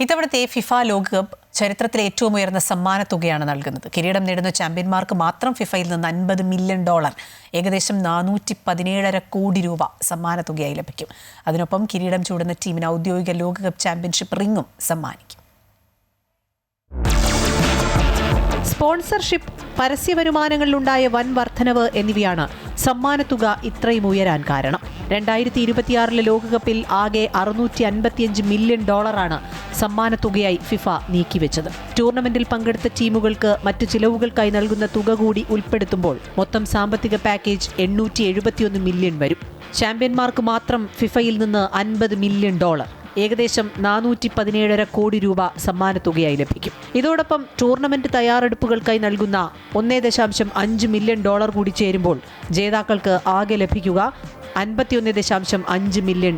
ഇത്തവണത്തെ ഫിഫ ലോകകപ്പ് ചരിത്രത്തിലെ ഏറ്റവും ഉയർന്ന സമ്മാനത്തുകയാണ് നൽകുന്നത്. കിരീടം നേടുന്ന ചാമ്പ്യന്മാർക്ക് മാത്രം ഫിഫയിൽ നിന്ന് $50 മില്യൺ, ഏകദേശം 417.5 കോടി രൂപ സമ്മാനത്തുകയായി ലഭിക്കും. അതിനൊപ്പം കിരീടം ചൂടുന്ന ടീമിന് ഔദ്യോഗിക ലോകകപ്പ് ചാമ്പ്യൻഷിപ്പ് റിംഗും സമ്മാനിക്കും. സ്പോൺസർഷിപ്പ്, പരസ്യവരുമാനങ്ങളിലുണ്ടായ വൻ വർധനവ് എന്നിവയാണ് സമ്മാനത്തുക ഇത്രയും ഉയരാൻ കാരണം. 2026 ലോകകപ്പിൽ ആകെ $655 മില്യൺ സമ്മാനത്തുകയായി ഫിഫ നീക്കിവെച്ചത്. ടൂർണമെന്റിൽ പങ്കെടുത്ത ടീമുകൾക്ക് മറ്റു ചിലവുകൾക്കായി നൽകുന്ന തുക കൂടി ഉൾപ്പെടുത്തുമ്പോൾ മൊത്തം സാമ്പത്തിക പാക്കേജ് $871 മില്യൺ വരും. ചാമ്പ്യന്മാർക്ക് മാത്രം ഫിഫയിൽ നിന്ന് $50 മില്യൺ, ഏകദേശം 417.5 കോടി രൂപ സമ്മാനത്തുകയായി ലഭിക്കും. ഇതോടൊപ്പം ടൂർണമെന്റ് തയ്യാറെടുപ്പുകൾക്കായി നൽകുന്ന $1.5 മില്യൺ കൂടി ചേരുമ്പോൾ ജേതാക്കൾക്ക് ആകെ ലഭിക്കുക $51.5 മില്യൺ.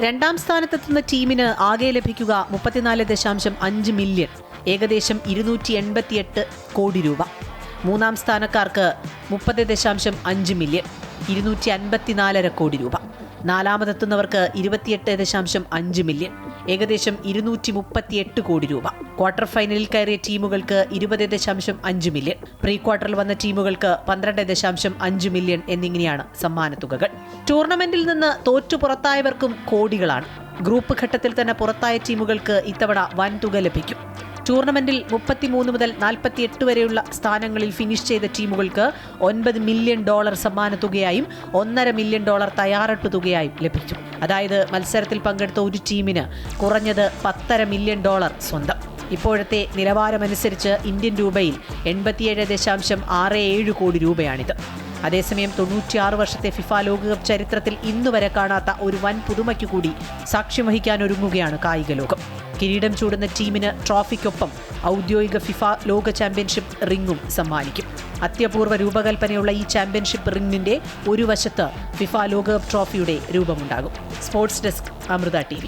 രണ്ടാം സ്ഥാനത്തെത്തുന്ന ടീമിന് ആകെ ലഭിക്കുക $34.5 മില്യൺ, ഏകദേശം 288 കോടി രൂപ. മൂന്നാം സ്ഥാനക്കാർക്ക് $30.5 മില്യൺ, 254.5 കോടി രൂപ. നാലാമതെത്തുന്നവർക്ക് $28.5 മില്യൺ, ഏകദേശം 238 കോടി രൂപ. ക്വാർട്ടർ ഫൈനലിൽ കയറിയ ടീമുകൾക്ക് $20.5 മില്യൺ, പ്രീ ക്വാർട്ടറിൽ വന്ന ടീമുകൾക്ക് $12.5 മില്യൺ എന്നിങ്ങനെയാണ് സമ്മാനത്തുകകൾ. ടൂർണമെന്റിൽ നിന്ന് തോറ്റു പുറത്തായവർക്കും കോടികളാണ്. ഗ്രൂപ്പ് ഘട്ടത്തിൽ തന്നെ പുറത്തായ ടീമുകൾക്ക് ഇത്തവണ വൻ തുക ലഭിക്കും. ടൂർണമെന്റിൽ 33 മുതൽ 48 വരെയുള്ള സ്ഥാനങ്ങളിൽ ഫിനിഷ് ചെയ്ത ടീമുകൾക്ക് $9 മില്യൺ സമ്മാനത്തുകയായും $1.5 മില്യൺ തയ്യാറെടുപ്പ് തുകയായും ലഭിക്കും. അതായത് മത്സരത്തിൽ പങ്കെടുത്ത ഒരു ടീമിന് കുറഞ്ഞത് $10.5 മില്യൺ സ്വന്തം. ഇപ്പോഴത്തെ നിലവാരമനുസരിച്ച് ഇന്ത്യൻ രൂപയിൽ 87.67 കോടി രൂപയാണിത്. അതേസമയം 96 വർഷത്തെ ഫിഫ ലോകകപ്പ് ചരിത്രത്തിൽ ഇന്നുവരെ കാണാത്ത ഒരു വൻ പുതുമയ്ക്കു കൂടി സാക്ഷ്യം വഹിക്കാനൊരുങ്ങുകയാണ് കായിക ലോകം. കിരീടം ചൂടുന്ന ടീമിന് ട്രോഫിക്കൊപ്പം ഔദ്യോഗിക ഫിഫ ലോക ചാമ്പ്യൻഷിപ്പ് റിംഗും സമ്മാനിക്കും. അത്യപൂർവ രൂപകൽപ്പനയുള്ള ഈ ചാമ്പ്യൻഷിപ്പ് റിംഗിന്റെ ഒരു വശത്ത് ഫിഫ ലോകകപ്പ് ട്രോഫിയുടെ രൂപമുണ്ടാകും. Sports desk, Amrita TV.